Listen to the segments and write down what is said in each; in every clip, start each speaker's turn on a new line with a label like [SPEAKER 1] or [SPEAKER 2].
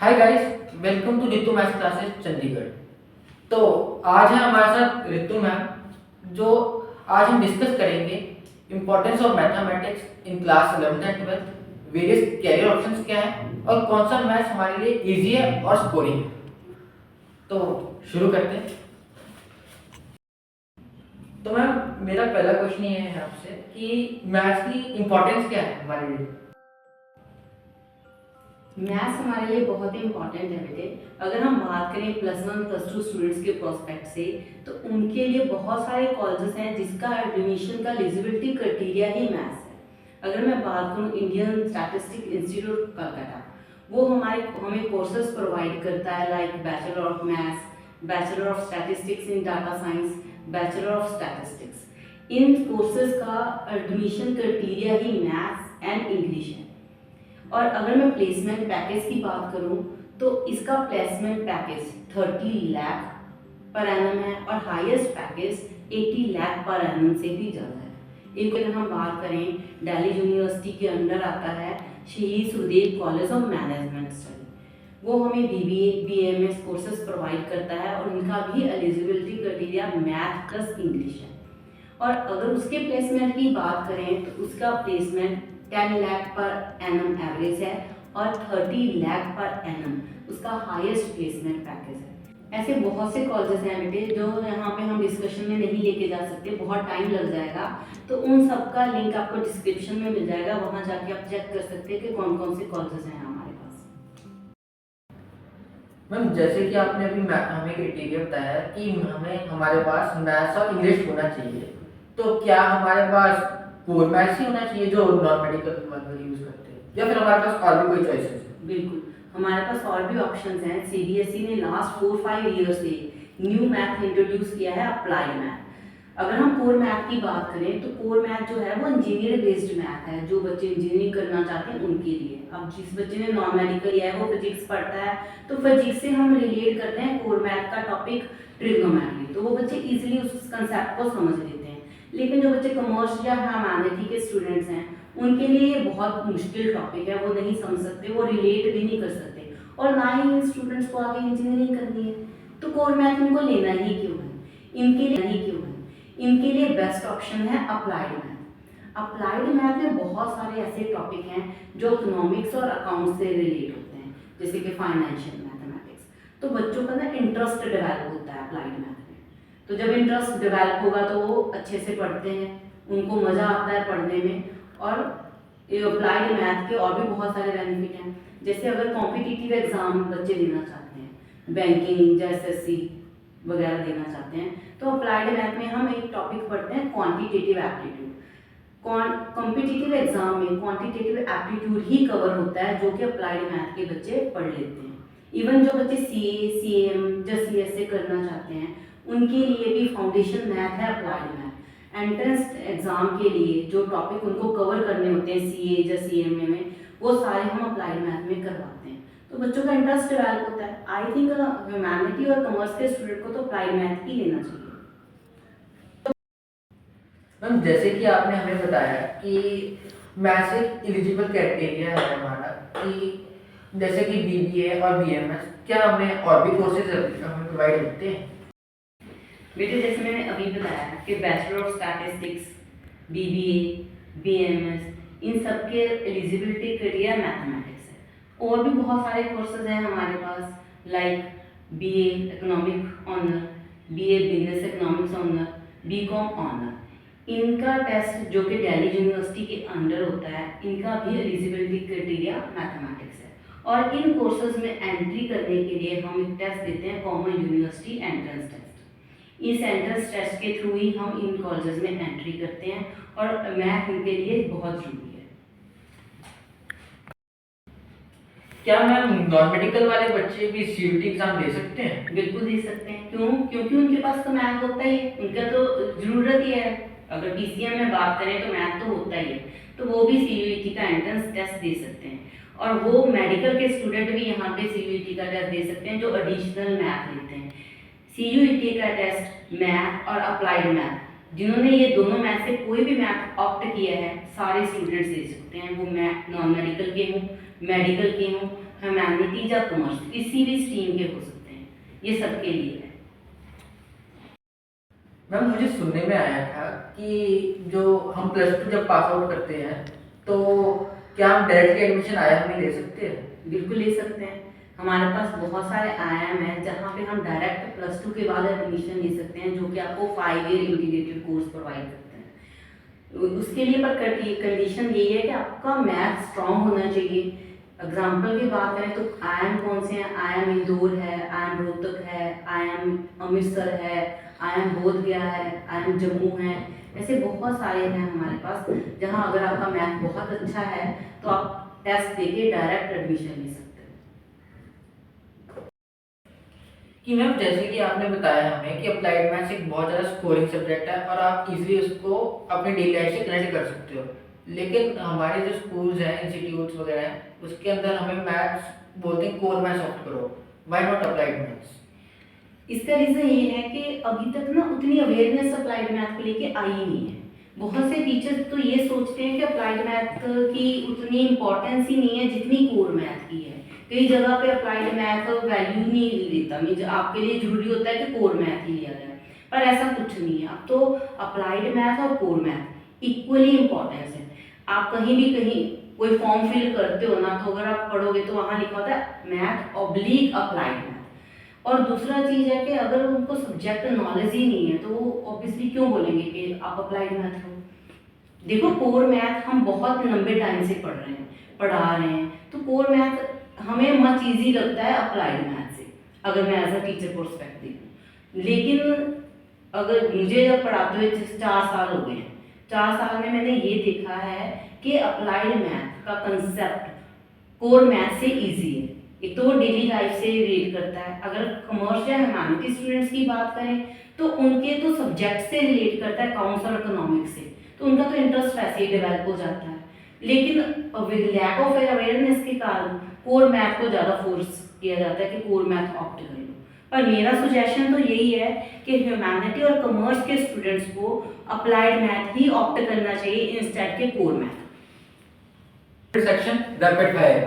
[SPEAKER 1] Hi guys, welcome to Ritu maths classes Chandigarh. तो आज है हमारे साथ रितु मैम, जो आज हम डिस्कस करेंगे importance of mathematics in class 11th and 12th, various career options क्या है और कौन सा मैथ्स हमारे लिए इजी है और स्कोरिंग है। तो शुरू करते हैं। तो मैम, मेरा पहला क्वेश्चन ये है आपसे कि मैथ्स की इम्पोर्टेंस क्या है हमारे लिए।
[SPEAKER 2] मैथ्स हमारे लिए बहुत ही इंपॉर्टेंट है बेटे। अगर हम बात करें +1 +2 स्टूडेंट्स के प्रोस्पेक्ट से, तो उनके लिए बहुत सारे कॉलेजेस हैं जिसका एडमिशन का एलिजिबिलिटी क्राइटेरिया ही मैथ्स है। अगर मैं बात करूं इंडियन स्टैटिस्टिक इंस्टीट्यूट कलकत्ता, वो हमें कोर्सेज प्रोवाइड करता है like bachelor of maths, bachelor of statistics in data science, bachelor of statistics. इन कोर्सेज का एडमिशन क्राइटेरिया ही मैथ्स एंड इंग्लिश है। और अगर मैं प्लेसमेंट पैकेज की बात करूं, तो इसका placement package 30 lakh per annum है और highest package 80 lakh per annum से भी ज़्यादा है। एक अगर हम बात करें, दिल्ली यूनिवर्सिटी के अंडर आता है शहीद Sukhdev college of management study. वो हमें BBA BMS कोर्सेज प्रोवाइड करता है और उनका भी eligibility criteria math plus English है। और अगर उसके प्लेसमेंट की बात करें, तो उसका placement 10 lakh per annum average है और 30 लाख पर एनम उसका हाईएस्ट प्लेसमेंट पैकेज है। ऐसे बहुत से कॉलेजेस हैं बेटे जो यहाँ पे हम डिस्कशन में नहीं लेके जा सकते, बहुत टाइम लग जाएगा। तो उन सब का लिंक आपको डिस्क्रिप्शन में मिल जाएगा, वहाँ जाके आप चेक कर सकते हैं कि कौन कौन से कॉलेजेस हैं हमारे पास।
[SPEAKER 1] मैम, जैसे कि आपने अभी हमें क्राइटेरिया बताया कि हमें हमारे पास मैथ्स और इंग्लिश होना चाहिए, तो क्या हमारे पास कोर मैथ्स ही होना चाहिए जो नॉन मेडिकल मतलब यूज करते हैं, या फिर हमारे पास और भी कोई चॉइसेस है?
[SPEAKER 2] बिल्कुल, हमारे पास और भी ऑप्शंस हैं। CBSE ने लास्ट 4-5 ईयर से न्यू मैथ इंट्रोड्यूस किया है, अप्लाइड मैथ। अगर हम कोर मैथ की बात करें, तो कोर मैथ जो है वो इंजीनियर बेस्ड मैथ है। जो बच्चे इंजीनियरिंग करना चाहते हैं उनके लिए। अब जिस बच्चे ने नॉन मेडिकल लिया है वो फिजिक्स पढ़ता है, तो फिजिक्स से हम रिलेट करते हैं कोर मैथ का टॉपिक ट्रिग्नोमेट्री, तो वो बच्चे इजीली उस कंसेप्ट को समझ लेते हैं। लेकिन जो बच्चे कॉमर्स या ह्यूमैनिटी के स्टूडेंट्स हैं, उनके लिए ये बहुत मुश्किल टॉपिक है, वो नहीं समझ सकते, वो रिलेट भी नहीं कर सकते, और ना ही इन स्टूडेंट्स को आगे इंजीनियरिंग करनी है। तो कोर मैथ इनको लेना ही क्यों है? इनके लिए बेस्ट ऑप्शन है अप्लाइड मैथ। अप्लाइड मैथ में बहुत सारे ऐसे टॉपिक हैं जो इकोनॉमिक्स और अकाउंट्स से रिलेट होते हैं, जैसे कि फाइनेंशियल मैथमेटिक्स। तो बच्चों का ना इंटरेस्ट डेवलप होता है अप्लाइड मैथ में। तो जब इंटरेस्ट डेवलप होगा तो वो अच्छे से पढ़ते हैं, उनको मज़ा आता है पढ़ने में। और अप्लाइड मैथ के और भी बहुत सारे बेनिफिट हैं, जैसे अगर कॉम्पिटिटिव एग्जाम बच्चे देना चाहते हैं, बैंकिंग या SSC वगैरह देना चाहते हैं, तो अप्लाइड मैथ में हम एक टॉपिक पढ़ते हैं क्वांटिटेटिव एप्टीट्यूड। कॉम्पिटिटिव एग्जाम में क्वांटिटेटिव एप्टीट्यूड ही कवर होता है, जो कि अप्लाइड मैथ के बच्चे पढ़ लेते हैं। इवन जो बच्चे CA CM या CSA करना चाहते हैं, उनके लिए भी फाउंडेशन मैथ है अप्लाइड मैथ। एंट्रेंस एग्जाम के लिए जो टॉपिक उनको कवर करने होते हैं CA या CMA में, वो सारे हम अप्लाइड मैथ में करवाते हैं। तो बच्चों का इंटरेस्ट डेवलप होता है। आई थिंक ह्यूमैनिटी और कॉमर्स के स्टूडेंट को तो अप्लाइड मैथ ही लेना चाहिए।
[SPEAKER 1] मैम, जैसे कि आपने हमें बताया कि मैथ्स एक एलिजिबल क्राइटेरिया है हमारा, कि जैसे कि BBA और BMS, क्या हमें और भी कोर्सेज हमें प्रोवाइड होते हैं?
[SPEAKER 2] बेटे जैसे मैंने अभी बताया कि bachelor of statistics, BBA BMS, इन सब के एलिजिबिलिटी क्राइटेरिया मैथमेटिक्स है। और भी बहुत सारे कोर्सेज हैं हमारे पास, like BA economic honour, BA business economics honour, BCom honour. इनका टेस्ट जो कि दिल्ली यूनिवर्सिटी के अंडर होता है, इनका भी एलिजिबिलिटी क्राइटेरिया मैथमेटिक्स है। और इन कोर्सेज में एंट्री करने के लिए हम एक टेस्ट देते हैं, कॉमन यूनिवर्सिटी एंट्रेंस टेस्ट। इस एंट्रेंस टेस्ट के थ्रू ही हम इन कॉलेजेस में एंट्री करते हैं, और मैथ इनके लिए बहुत जरूरी है।
[SPEAKER 1] क्या मैम नॉन मेडिकल वाले बच्चे भी CUET एग्जाम दे सकते हैं?
[SPEAKER 2] बिल्कुल दे सकते हैं। क्यों? क्योंकि उनके पास तो मैथ होता ही है, उनका तो जरूरत ही है। अगर PCM में बात करें तो मैथ तो होता ही है, तो वो भी CUET का एंट्रेंस टेस्ट दे सकते हैं। और वो मेडिकल के स्टूडेंट भी यहाँ पे CUET का टेस्ट दे सकते हैं, जो एडिशनल मैथ लेते हैं। CUET का टेस्ट मैथ और अप्लाइड मैथ, जिन्होंने ये दोनों मैथ से कोई भी मैथ ऑप्ट किया है, सारे स्टूडेंट्स दे सकते हैं, वो मैथ नॉन मेडिकल के हों, मेडिकल के हों, ह्यूमैनिटीज या कॉमर्स, किसी भी स्ट्रीम के हो सकते हैं, ये सबके लिए है।
[SPEAKER 1] मैम मुझे सुनने में आया था कि जो हम +2 जब पास आउट करते हैं तो क्या हम डायरेक्टली एडमिशन आईआईएम में ले सकते हैं?
[SPEAKER 2] बिल्कुल ले सकते हैं। हमारे पास बहुत सारे आईआईएम हैं जहाँ पे हम डायरेक्ट +2 के बाद एडमिशन ले सकते हैं, जो कि आपको 5 ईयर इंटीग्रेटेड कोर्स प्रोवाइड करते हैं। उसके लिए पर कंडीशन यही है कि आपका मैथ स्ट्रांग होना चाहिए। एग्जाम्पल की बात करें तो आईआईएम कौन से हैं? आईआईएम इंदौर है, आईआईएम रोहतक है, आईआईएम अमृतसर है, आईआईएम बोध गया है, आईआईएम जम्मू है। ऐसे बहुत सारे हैं हमारे पास जहाँ अगर आपका मैथ बहुत अच्छा है तो आप टेस्ट देके डायरेक्ट एडमिशन ले सकते हैं।
[SPEAKER 1] कि मैम जैसे कि आपने बताया हमें कि अप्लाइड मैथ्स एक बहुत ज़्यादा स्कोरिंग सब्जेक्ट है और आप इजीली उसको अपने डेली लाइफ से कनेक्ट कर सकते हो, लेकिन हमारे जो स्कूल्स हैं, इंस्टीट्यूट्स वगैरह हैं, उसके अंदर हमें मैथ्स बोलते हैं कोर मैथ्स ऑप्ट करो, व्हाई नॉट अप्लाइड मैथ्स?
[SPEAKER 2] इसका रीज़न ये है कि अभी तक ना उतनी अवेयरनेस अप्लाइड मैथ को लेके आई नहीं है। बहुत से टीचर्स तो ये सोचते हैं कि अप्लाइड मैथ की उतनी इम्पोर्टेंस ही नहीं है जितनी कोर मैथ की है। कई जगह पे अप्लाइड मैथ वैल्यू नहीं देता, मीन्स आपके लिए जरूरी होता है कि कोर मैथ ही लिया जाए, पर ऐसा कुछ नहीं है। अब तो अप्लाइड मैथ और कोर मैथ इक्वली इम्पोर्टेंस है। आप कहीं कोई फॉर्म फिल करते हो ना, तो अगर आप पढ़ोगे तो वहाँ लिखा होता है मैथ ऑब्लिक अप्लाइड मैथ। और दूसरा चीज़ है कि अगर उनको सब्जेक्ट नॉलेज ही नहीं है तो वो ऑब्वियसली क्यों बोलेंगे कि आप अप्लाइड मैथ लो। देखो कोर मैथ हम बहुत लंबे टाइम से पढ़ा रहे हैं, तो कोर मैथ हमें मच इजी लगता है अप्लाइड मैथ से, अगर मैं एज अ टीचर पर्सपेक्टिव हूँ। लेकिन अगर मुझे जब पढ़ाते हुए 4 साल हो गए हैं, 4 साल में मैंने ये देखा है कि अप्लाइड मैथ का कंसेप्ट कोर मैथ से इजी है। एक तो वो डेली लाइफ से रिलेट करता है। अगर कॉमर्स या ह्यूमैनिटी स्टूडेंट्स की बात करें तो उनके तो सब्जेक्ट से रिलेट करता है, अकाउंट्स और इकोनॉमिक्स से, तो उनका तो इंटरेस्ट वैसे ही डेवलप हो जाता है। लेकिन लैक ऑफ अवेयरनेस के कारण कोर मैथ को ज़्यादा फोर्स किया जाता है कि कोर मैथ ऑप्ट कर लो। पर मेरा सुजेशन तो यही है कि ह्यूमैनिटी और कॉमर्स के स्टूडेंट्स को अप्लाइड मैथ ही ऑप्ट करना चाहिए इंस्टेड के core math.
[SPEAKER 1] Section rapid fire,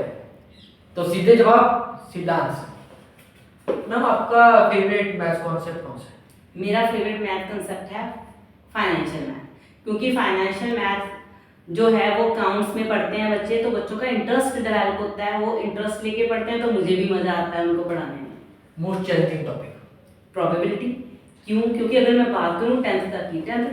[SPEAKER 1] तो सीधे जवाब सीधा आंसर। मैम आपका फेवरेट मैथ्स कॉन्सेप्ट कौन सा है?
[SPEAKER 2] मेरा फेवरेट मैथ कंसेप्ट है फाइनेंशियल मैथ, क्योंकि फाइनेंशियल मैथ जो है वो अकाउंट्स में पढ़ते हैं बच्चे, तो बच्चों का इंटरेस्ट डेवलप होता है, वो इंटरेस्ट लेके पढ़ते हैं, तो मुझे भी मज़ा आता है उनको पढ़ाने में।
[SPEAKER 1] Most challenging topic?
[SPEAKER 2] प्रोबेबिलिटी। क्यों? क्योंकि अगर मैं बात करूँ 10th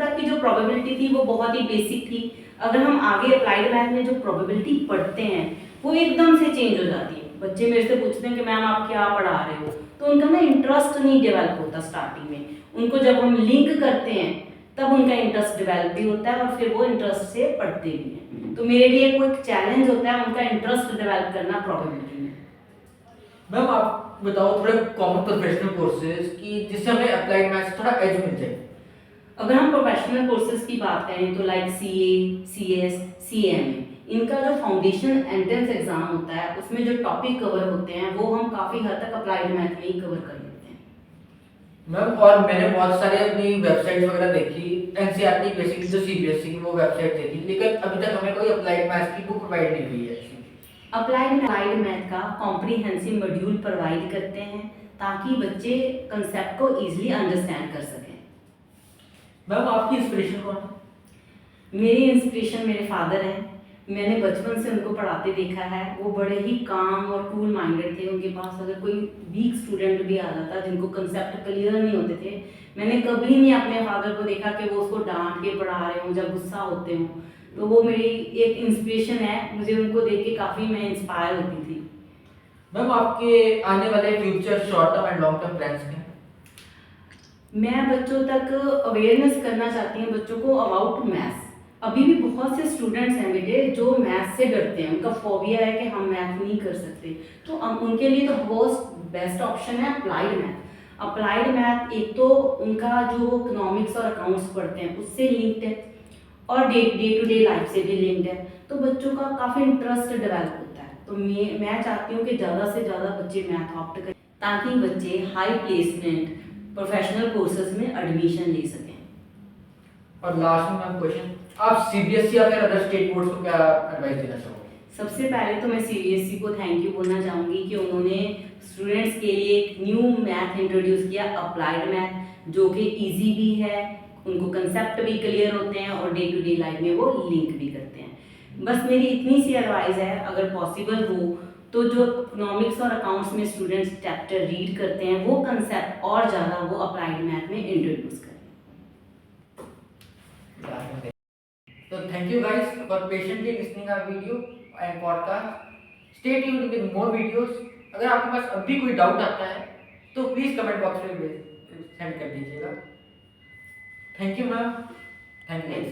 [SPEAKER 2] तक की जो प्रोबेबिलिटी थी वो बहुत ही बेसिक थी। अगर हम आगे अप्लाइड मैथ में जो प्रोबेबिलिटी पढ़ते हैं वो एकदम से चेंज हो जाती है। बच्चे मेरे से पूछते हैं कि मैम आप क्या पढ़ा रहे हो, तो उनका ना इंटरेस्ट नहीं डेवलप होता स्टार्टिंग में। उनको जब हम लिंक करते हैं तब उनका इंटरेस्ट डेवलप भी होता है और फिर वो इंटरेस्ट से पढ़ते भी हैं। तो मेरे लिए कोई चैलेंज होता है उनका इंटरेस्ट डेवलप करना प्रोबेबिलिटी में।
[SPEAKER 1] मैम आप बताओ थोड़े कॉमन प्रोफेशनल कोर्सेज की जिससे हमें अप्लाइड मैथ्स थोड़ा एज मिल जाए।
[SPEAKER 2] अगर हम प्रोफेशनल कोर्सेज की बात करें तो लाइक CA, CS, CMA, इनका जो फाउंडेशन एंट्रेंस एग्जाम होता है उसमें जो टॉपिक कवर होते हैं वो हम काफ़ी हद तक अप्लाइड मैथ में ही कवर कर लेते हैं।
[SPEAKER 1] मैम और मैंने बहुत सारे अपनी वेबसाइट्स वगैरह देखी, एनसीईआरटी बेसिकली जो CBSE की वो वेबसाइट देखी, लेकिन अभी तक हमें कोई अप्लाइड मैथ्स की बुक प्रोवाइड नहीं हुई है।
[SPEAKER 2] अप्लाइड मैथ का कॉम्प्रिहेंसिव मॉड्यूल प्रोवाइड करते हैं ताकि बच्चे कंसेप्ट को इजीली अंडरस्टैंड कर सकें।
[SPEAKER 1] मैम आपकी इंस्पिरेशन कौन है?
[SPEAKER 2] मेरी इंस्पिरेशन मेरे फादर हैं। मैंने बचपन से उनको पढ़ाते देखा है। वो बड़े ही काम और कूल माइंडेड थे। उनके पास अगर कोई वीक स्टूडेंट भी आ जाता जिनको कंसेप्ट क्लियर नहीं होते थे, मैंने कभी नहीं अपने फादर को देखा कि वो उसको डांट के पढ़ा रहे हों जब गुस्सा होते हों। तो वो मेरी एक इंस्पिरेशन है। मुझे उनको देख के काफ़ी मैं इंस्पायर होती थी।
[SPEAKER 1] मैम आपके आने वाले future short term and long term plans क्या हैं?
[SPEAKER 2] मैं बच्चों तक अवेयरनेस करना चाहती हूँ, बच्चों को अबाउट मैथ्स। अभी भी बहुत से स्टूडेंट्स हैं बेटे जो मैथ से डरते हैं, उनका फोबिया है कि हम मैथ नहीं कर सकते। तो उनके लिए तो बहुत बेस्ट ऑप्शन है अप्लाइड मैथ। अप्लाइड मैथ एक तो उनका जो इकोनॉमिक्स और अकाउंट्स पढ़ते हैं उससे लिंक्ड है और डे टू डे लाइफ से भी लिंक्ड है, तो बच्चों का काफ़ी इंटरेस्ट डेवलप होता है। तो मैं चाहती हूँ कि ज़्यादा से ज़्यादा बच्चे मैथ ऑप्ट करें ताकि बच्चे हाई प्लेसमेंट प्रोफेशनल कोर्सेज में एडमिशन ले सकें।
[SPEAKER 1] और लास्ट में मैम क्वेश्चन, आप CBSE या फिर अदर स्टेट बोर्ड्स को क्या एडवाइस देना चाहोगे?
[SPEAKER 2] सबसे पहले तो मैं सीबीएसई को थैंक यू बोलना चाहूँगी कि उन्होंने स्टूडेंट्स के लिए एक न्यू मैथ इंट्रोड्यूस किया, अप्लाइड मैथ, जो कि इजी भी है, उनको कंसेप्ट भी क्लियर होते हैं और डे टू डे लाइफ में वो लिंक भी करते हैं। बस मेरी इतनी सी एडवाइस है, अगर पॉसिबल हो तो जो इकोनॉमिक्स और अकाउंट्स में स्टूडेंट्स चैप्टर रीड करते हैं वो कंसेप्ट और ज़्यादा वो अप्लाइड मैथ में इंट्रोड्यूस करें।
[SPEAKER 1] So thank you guys for patiently listening our video and podcast. Stay tuned with more videos. अगर आपके पास अभी कोई डाउट आता है तो प्लीज कमेंट बॉक्स में सेंड कर दीजिएगा। Thank you ma'am, thank you.